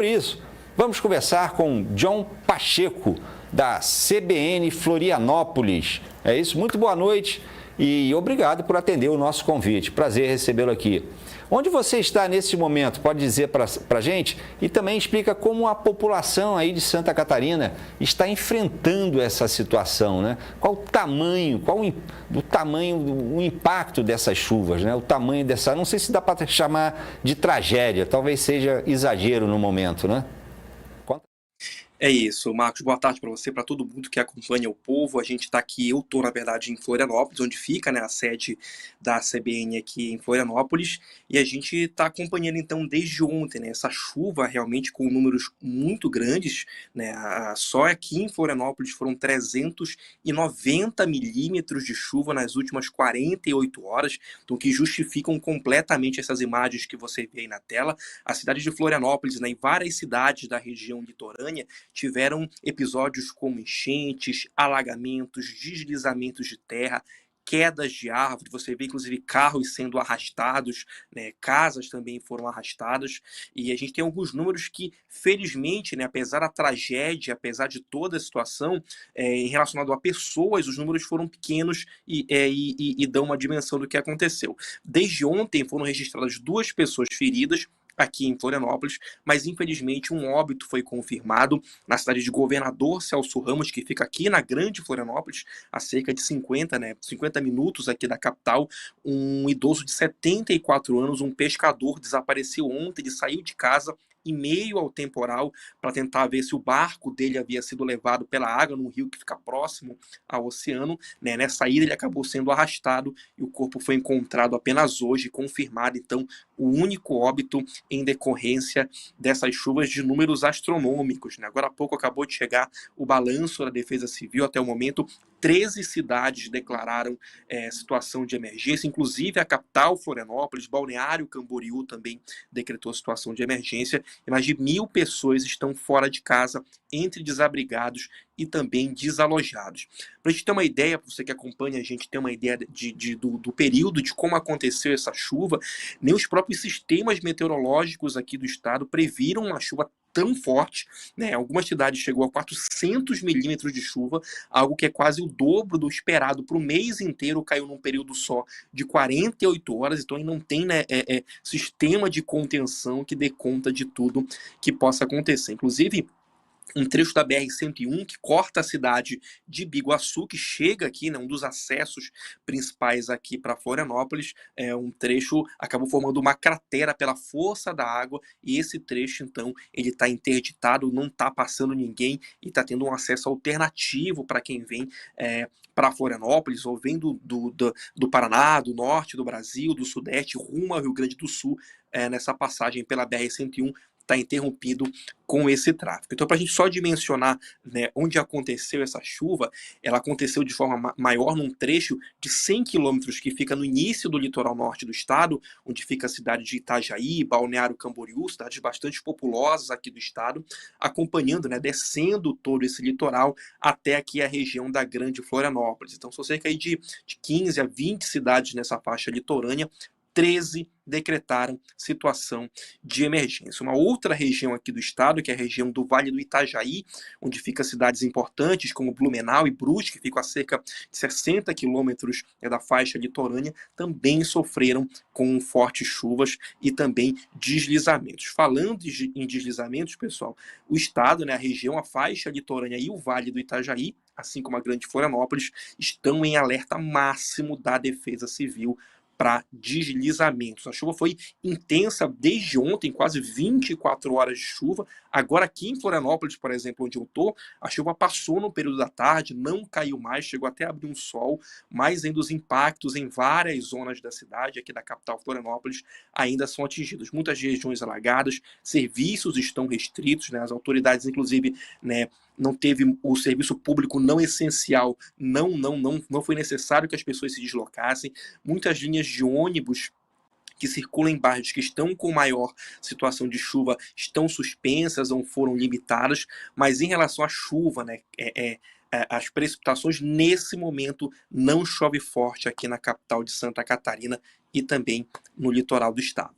Por isso, vamos conversar com John Pacheco, da CBN Florianópolis. É isso, muito boa noite e obrigado por atender o nosso convite. Prazer recebê-lo aqui. Onde você está nesse momento? Pode dizer para a gente? E também explica como a população aí de Santa Catarina está enfrentando essa situação, né? Qual o tamanho, o impacto dessas chuvas, né? O tamanho dessa, não sei se dá para chamar de tragédia, talvez seja exagero no momento, né? É isso, Marcos, boa tarde para você, para todo mundo que acompanha o povo. A gente está aqui, eu estou, na verdade, em Florianópolis, onde fica, né, a sede da CBN aqui em Florianópolis, e a gente está acompanhando, então, desde ontem, né, essa chuva realmente com números muito grandes, né, só aqui em Florianópolis foram 390 milímetros de chuva nas últimas 48 horas, então que justificam completamente essas imagens que você vê aí na tela. A cidade de Florianópolis, né, e várias cidades da região litorânea tiveram episódios como enchentes, alagamentos, deslizamentos de terra, quedas de árvore, você vê inclusive carros sendo arrastados, né, casas também foram arrastadas, e a gente tem alguns números que, felizmente, né, apesar da tragédia, apesar de toda a situação, em relacionado a pessoas, os números foram pequenos e dão uma dimensão do que aconteceu. Desde ontem foram registradas 2 pessoas feridas, aqui em Florianópolis, mas infelizmente um óbito foi confirmado na cidade de Governador Celso Ramos, que fica aqui na Grande Florianópolis, a cerca de 50 minutos aqui da capital. Um idoso de 74 anos, um pescador, desapareceu ontem, ele saiu de casa em meio ao temporal para tentar ver se o barco dele havia sido levado pela água num rio que fica próximo ao oceano, né? Nessa ida ele acabou sendo arrastado e o corpo foi encontrado apenas hoje, confirmado então o único óbito em decorrência dessas chuvas de números astronômicos, né? Agora há pouco acabou de chegar o balanço da Defesa Civil. Até o momento 13 cidades declararam situação de emergência, inclusive a capital, Florianópolis, Balneário Camboriú também decretou situação de emergência, e mais de 1.000 pessoas estão fora de casa, entre desabrigados e também desalojados. Para a gente ter uma ideia, para você que acompanha a gente ter uma ideia do período, de como aconteceu essa chuva, nem os próprios sistemas meteorológicos aqui do estado previram uma chuva tão forte, né? Algumas cidades chegou a 400 milímetros de chuva, algo que é quase o dobro do esperado para o mês inteiro, caiu num período só de 48 horas, então aí não tem, né, sistema de contenção que dê conta de tudo que possa acontecer. Inclusive, um trecho da BR-101 que corta a cidade de Biguaçu, que chega aqui, né, um dos acessos principais aqui para Florianópolis, um trecho acabou formando uma cratera pela força da água, e esse trecho, então, ele está interditado, não está passando ninguém, e está tendo um acesso alternativo para quem vem para Florianópolis, ou vem do Paraná, do norte do Brasil, do sudeste, rumo ao Rio Grande do Sul, nessa passagem pela BR-101, está interrompido com esse tráfego. Então, para a gente só dimensionar, né, onde aconteceu essa chuva, ela aconteceu de forma maior num trecho de 100 quilômetros que fica no início do litoral norte do estado, onde fica a cidade de Itajaí, Balneário Camboriú, cidades bastante populosas aqui do estado, acompanhando, né, descendo todo esse litoral até aqui a região da Grande Florianópolis. Então, são cerca aí de 15 a 20 cidades nessa faixa litorânea. 13 decretaram situação de emergência. Uma outra região aqui do estado, que é a região do Vale do Itajaí, onde ficam cidades importantes como Blumenau e Brusque, que ficam a cerca de 60 quilômetros da faixa litorânea, também sofreram com fortes chuvas e também deslizamentos. Falando em deslizamentos, pessoal, o estado, né, a região, a faixa litorânea e o Vale do Itajaí, assim como a Grande Florianópolis, estão em alerta máximo da Defesa Civil para deslizamentos. A chuva foi intensa desde ontem, quase 24 horas de chuva. Agora aqui em Florianópolis, por exemplo, onde eu estou, a chuva passou no período da tarde, não caiu mais, chegou até a abrir um sol, mas ainda os impactos em várias zonas da cidade, aqui da capital Florianópolis, ainda são atingidos. Muitas regiões alagadas, serviços estão restritos, né? As autoridades, inclusive, né, não teve o serviço público não essencial, não foi necessário que as pessoas se deslocassem. Muitas linhas de ônibus que circulam em bairros que estão com maior situação de chuva estão suspensas ou foram limitadas, mas em relação à chuva, né, as precipitações nesse momento não chove forte aqui na capital de Santa Catarina e também no litoral do estado.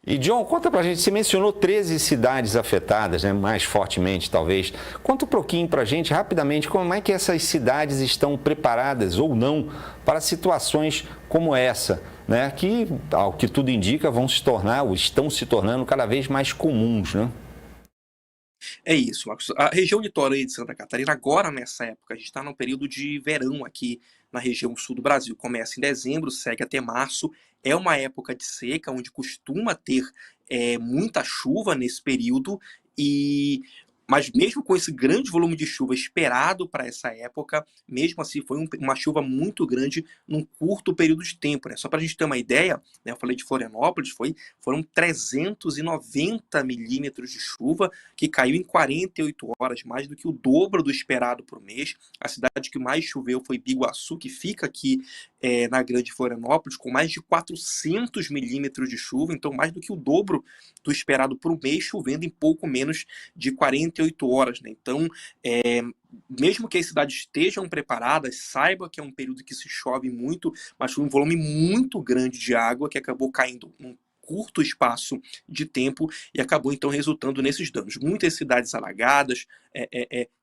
E, John, conta pra gente, você mencionou 13 cidades afetadas, né, mais fortemente, talvez. Conta um pouquinho pra gente, rapidamente, como é que essas cidades estão preparadas ou não para situações como essa, né, que, ao que tudo indica, vão se tornar, ou estão se tornando cada vez mais comuns, né? É isso, Marcos. A região litorânea de Santa Catarina, agora nessa época, a gente está num período de verão aqui na região sul do Brasil. Começa em dezembro, segue até março. É uma época de seca, onde costuma ter muita chuva nesse período. Mas mesmo com esse grande volume de chuva esperado para essa época, mesmo assim foi uma chuva muito grande num curto período de tempo, né? Só para a gente ter uma ideia, né, eu falei de Florianópolis, foram 390 milímetros de chuva que caiu em 48 horas, mais do que o dobro do esperado por mês. A cidade que mais choveu foi Biguaçu, que fica aqui na Grande Florianópolis, com mais de 400 milímetros de chuva, então mais do que o dobro do esperado por mês, chovendo em pouco menos de 48 horas, né? Então, mesmo que as cidades estejam preparadas, saiba que é um período que se chove muito, mas foi um volume muito grande de água que acabou caindo num curto espaço de tempo e acabou então resultando nesses danos. Muitas cidades alagadas,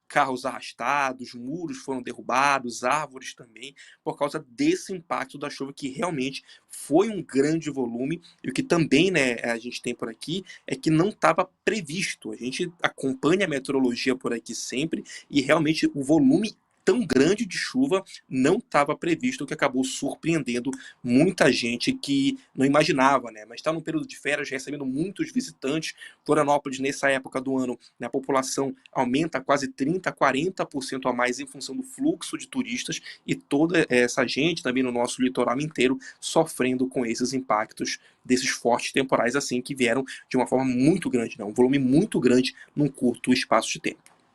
carros arrastados, muros foram derrubados, árvores também, por causa desse impacto da chuva que realmente foi um grande volume. E o que também, né, a gente tem por aqui é que não estava previsto. A gente acompanha a meteorologia por aqui sempre e realmente o volume tão grande de chuva não estava previsto, o que acabou surpreendendo muita gente que não imaginava, né? Mas está num período de férias, recebendo muitos visitantes. Florianópolis, nessa época do ano, né, a população aumenta quase 30%, 40% a mais em função do fluxo de turistas e toda essa gente também no nosso litoral inteiro sofrendo com esses impactos desses fortes temporais assim que vieram de uma forma muito grande, né? Um volume muito grande num curto espaço de tempo.